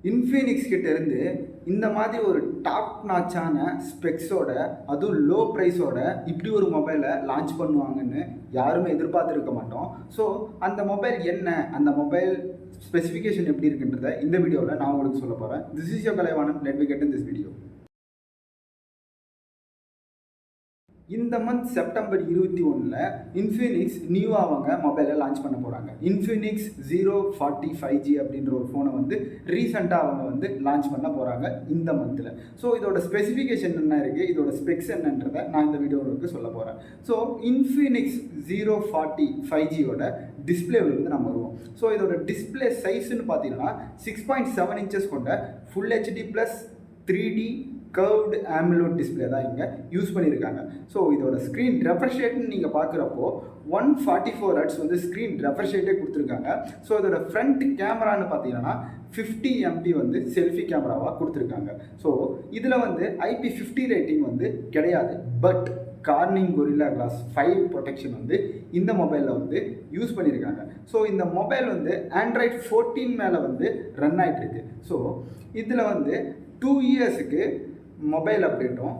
Infinix கிட்ட இருந்து இந்த மாதிரி ஒரு டாப் நாச்சான ஸ்பெக்ஸோட, அதுவும் லோ ப்ரைஸோட இப்படி ஒரு மொபைலை லான்ச் பண்ணுவாங்கன்னு யாருமே எதிர்பார்த்துருக்க மாட்டோம். ஸோ அந்த மொபைல் என்ன, அந்த மொபைல் ஸ்பெசிஃபிகேஷன் எப்படி இருக்குன்றத இந்த வீடியோவில் நான் உங்களுக்கு சொல்ல போகிறேன். This is your Kalaivanan. Let me get in this video. இந்த மந்த் செப்டம்பர் 21 இன்ஃபினிக்ஸ் நியூவாக அவங்க மொபைலை லான்ச் பண்ண போகிறாங்க. இன்ஃபினிக்ஸ் 040 5G அப்படின்ற ஒரு ஃபோனை வந்து ரீசெண்டாக அவங்க வந்து லான்ச் பண்ண போகிறாங்க இந்த மந்தில். ஸோ இதோட ஸ்பெசிஃபிகேஷன் என்ன இருக்குது, இதோட ஸ்பெக்ஸ் என்னன்றதை நான் இந்த வீடியோவுக்கு சொல்ல போகிறேன். ஸோ இன்ஃபினிக்ஸ் 040 5Gயோட டிஸ்பிளேவிலிருந்து நம்ம வருவோம். ஸோ இதோட டிஸ்பிளே சைஸ்ன்னு பார்த்தீங்கன்னா 6.7 இன்ச்சஸ் கொண்ட full HD plus 3D curved AMOLED display தான் இங்கே யூஸ் பண்ணியிருக்காங்க. ஸோ இதோட ஸ்க்ரீன் ரெஃப்ரெஷ் ரேட்னு நீங்கள் பார்க்குறப்போ 144 Hz வந்து ஸ்க்ரீன் ரெஃப்ரெஷ் ரேட்டே கொடுத்துருக்காங்க. ஸோ இதோட ஃப்ரண்ட் கேமரான்னு பார்த்தீங்கன்னா 50 MP வந்து செல்ஃபி கேமராவாக கொடுத்துருக்காங்க. ஸோ இதில் வந்து IP50 ரேட்டிங் வந்து கிடையாது. But Corning Gorilla glass 5 protection வந்து இந்த மொபைலில் வந்து யூஸ் பண்ணியிருக்காங்க. ஸோ இந்த மொபைல் வந்து Android 14 மேலே வந்து ரன் ஆகிட்டு இருக்கு. ஸோ இதில் வந்து 2 இயர்ஸுக்கு மொபைல் அப்டேட்டும்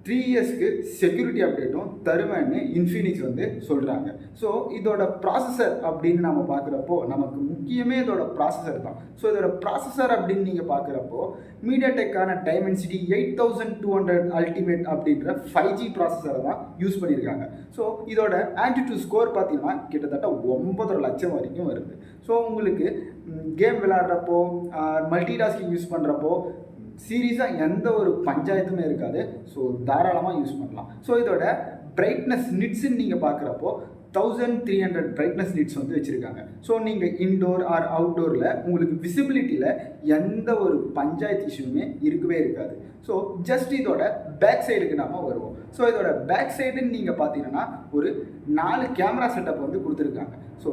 3 இயர்ஸ்க்கு செக்யூரிட்டி அப்டேட்டும் தருவேன்னு இன்ஃபினிக்ஸ் வந்து சொல்கிறாங்க. ஸோ இதோட ப்ராசஸர் அப்படின்னு நம்ம பார்க்குறப்போ நமக்கு முக்கியமே இதோட ப்ராசஸர் தான். ஸோ இதோட ப்ராசஸர் அப்படின்னு நீங்கள் பார்க்குறப்போ மீடியாடெக்கான டைமென்சிட்டி 8200 அல்டிமேட் அப்படின்ற 5G ப்ராசஸரை தான் யூஸ் பண்ணியிருக்காங்க. ஸோ இதோட ஆன்டிடியூட் ஸ்கோர் பார்த்தீங்கன்னா கிட்டத்தட்ட 9.5 லட்சம் வரைக்கும் வருது. ஸோ உங்களுக்கு கேம் விளையாடுறப்போ, மல்டி டாஸ்கிங் யூஸ் பண்ணுறப்போ சீரியஸாக எந்த ஒரு பஞ்சாயத்துமே இருக்காது. ஸோ தாராளமாக யூஸ் பண்ணலாம். ஸோ இதோட பிரைட்னஸ் நிட்ஸ்ன்னு நீங்கள் பார்க்குறப்போ 1300 பிரைட்னஸ் நிட்ஸ் வந்து வச்சுருக்காங்க. ஸோ நீங்கள் இன்டோர் ஆர் அவுட்டோரில் உங்களுக்கு விசிபிலிட்டியில் எந்த ஒரு பஞ்சாயத்து இஷ்யூமே இருக்கவே இருக்காது. ஸோ ஜஸ்ட் இதோட பேக் சைடுக்கு நாம் வருவோம். ஸோ இதோட பேக் சைடுன்னு நீங்கள் பார்த்தீங்கன்னா ஒரு 4 கேமரா செட்டப் வந்து கொடுத்துருக்காங்க. ஸோ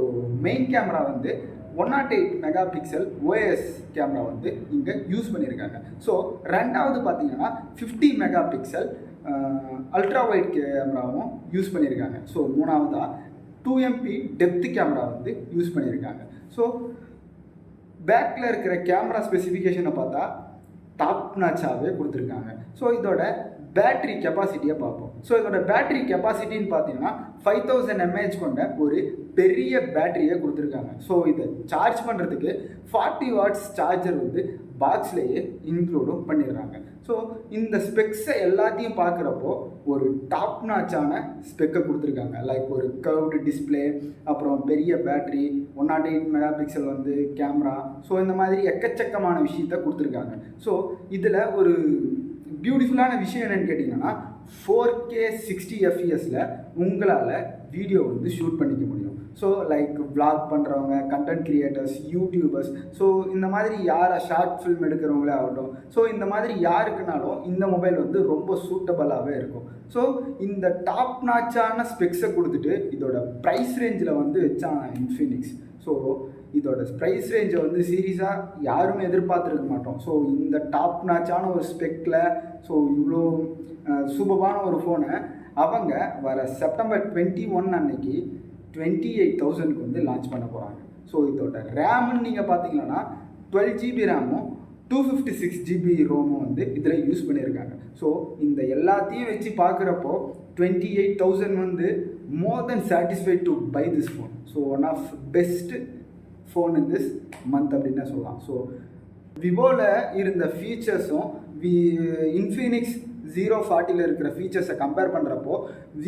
மெயின் கேமரா வந்து 108 மெகா பிக்சல் OIS கேமரா வந்து இங்கே யூஸ் பண்ணியிருக்காங்க. ஸோ ரெண்டாவது பார்த்தீங்கன்னா 50 மெகா பிக்சல் அல்ட்ரா வைட் கேமராவும் யூஸ் பண்ணியிருக்காங்க. ஸோ மூணாவதாக 2MP டெப்த் கேமரா வந்து யூஸ் பண்ணியிருக்காங்க. ஸோ பேக்கில் இருக்கிற கேமரா ஸ்பெசிஃபிகேஷனை பார்த்தா டாப் நாச்சாகவே கொடுத்துருக்காங்க. ஸோ இதோட பேட்ரி கெப்பாசிட்டியை பார்ப்போம். ஸோ இதோட பேட்ரி கெப்பாசிட்டின்னு பார்த்தீங்கன்னா 5000 mAh கொண்ட ஒரு பெரிய பேட்டரியை கொடுத்துருக்காங்க. ஸோ இதை சார்ஜ் பண்ணுறதுக்கு 40 வாட்ஸ் சார்ஜர் வந்து பாக்ஸ்லேயே இன்க்ளூடும் பண்ணிடுறாங்க. ஸோ இந்த ஸ்பெக்ஸை எல்லாத்தையும் பார்க்குறப்போ ஒரு டாப் நாச்சான ஸ்பெக்கை கொடுத்துருக்காங்க. லைக் ஒரு கர்வ்டு டிஸ்பிளே, அப்புறம் பெரிய பேட்ரி, 108 மெகா பிக்சல் வந்து கேமரா. ஸோ இந்த மாதிரி எக்கச்சக்கமான விஷயத்த கொடுத்துருக்காங்க. ஸோ இதில் ஒரு பியூட்டிஃபுல்லான விஷயம் என்னென்னு கேட்டிங்கன்னா 4K 60 fps உங்களால் வீடியோ வந்து ஷூட் பண்ணிக்க முடியும். ஸோ லைக் விளாக் பண்ணுறவங்க, கண்டென்ட் கிரியேட்டர்ஸ், யூடியூபர்ஸ், ஸோ இந்த மாதிரி யாரை ஷார்ட் ஃபில்ம் எடுக்கிறவங்களே ஆகட்டும், ஸோ இந்த மாதிரி யாருக்குனாலும் இந்த மொபைல் வந்து ரொம்ப சூட்டபுளாகவே இருக்கும். ஸோ இந்த டாப் நாச்சான ஸ்பெக்ஸை கொடுத்துட்டு இதோட ப்ரைஸ் ரேஞ்சில் வந்து வச்சாங்க இன்ஃபினிக்ஸ். ஸோ இதோட ப்ரைஸ் ரேஞ்சை வந்து சீரியஸாக யாருமே எதிர்பார்த்துருக்க மாட்டோம். ஸோ இந்த டாப் நாச்சான ஒரு ஸ்பெக்கில் ஸோ இவ்வளோ சூப்பரான ஒரு ஃபோனை அவங்க வர செப்டம்பர் 21 அன்னைக்கு 28,000க்கு வந்து லான்ச் பண்ண போகிறாங்க. ஸோ இதோட ரேம்னு நீங்கள் பார்த்தீங்கன்னா 12 GB ரேமும் 256 GB ரோமும் வந்து இதில் யூஸ் பண்ணியிருக்காங்க. ஸோ இந்த எல்லாத்தையும் வச்சு பார்க்குறப்போ 28,000 வந்து more then satisfied to buy this phone. So one of best phone in this month அப்படின்னு சொல்லலாம். ஸோ விவோவில் இருந்த ஃபீச்சர்ஸும் இன்ஃபினிக்ஸ் 040 இருக்கிற ஃபீச்சர்ஸை கம்பேர் பண்ணுறப்போ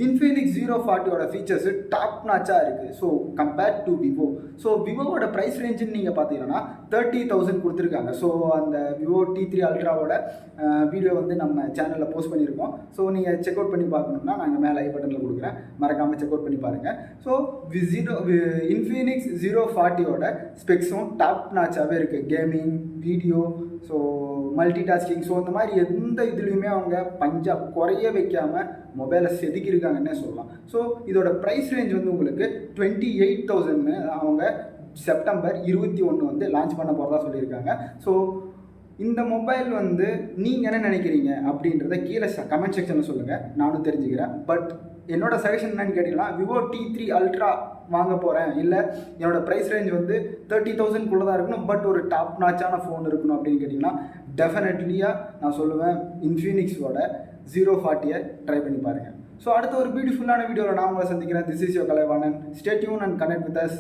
இன்ஃபினிக்ஸ் 040ஓட ஃபீச்சர்ஸு டாப் நாச்சாக இருக்குது. So compared to Vivo. So விவோவோட ப்ரைஸ் ரேஞ்சுன்னு நீங்கள் பார்த்தீங்கன்னா 30,000 கொடுத்துருக்காங்க. ஸோ அந்த விவோ T3 அல்ட்ராவோட வீடியோ வந்து நம்ம சேனலில் போஸ்ட் பண்ணியிருக்கோம். ஸோ நீங்கள் செக் அவுட் பண்ணி பார்க்கணுன்னா நாங்கள் மேலே ஐ பட்டனில் கொடுக்குறேன், மறக்காமல் செக் அவுட் பண்ணி பாருங்கள். ஸோ இன்ஃபினிக்ஸ் 040ஓட ஸ்பெக்ஸும் டாப் நாச்சாகவே இருக்குது. Gaming, video, so multi tasking, so இந்த மாதிரி எந்த இதுலேயுமே அவங்க பஞ்சா குறைய வைக்காமல் மொபைலை செதுக்கியிருக்காங்கன்னே சொல்லலாம். ஸோ இதோட ப்ரைஸ் ரேஞ்ச் வந்து உங்களுக்கு 28,000 அவங்க செப்டம்பர் 21 வந்து லான்ச் பண்ண போகிறதா சொல்லியிருக்காங்க. ஸோ இந்த மொபைல் வந்து நீங்கள் என்ன நினைக்கிறீங்க அப்படின்றத கீழே கமெண்ட் செக்ஷனில் சொல்லுங்கள், நானும் தெரிஞ்சுக்கிறேன். பட் என்னோட சஜஷன் என்னன்னு கேட்டிங்கன்னா விவோ T3 அல்ட்ரா வாங்க போகிறேன், இல்லை என்னோடய ப்ரைஸ் ரேஞ்ச் வந்து 30,000 தான் இருக்கணும், பட் ஒரு டாப் நாச்சான ஃபோன் இருக்கணும் அப்படின்னு கேட்டிங்கன்னா டெஃபினெட்லியாக நான் சொல்லுவேன் இன்ஃபினிக்ஸோட 040 ட்ரை பண்ணி பாருங்கள். ஸோ அடுத்த ஒரு பியூட்டிஃபுல்லான வீடியோவில் நான் உங்களை சந்திக்கிறேன். This is your Kalaivanan. Stay tune and connect with us.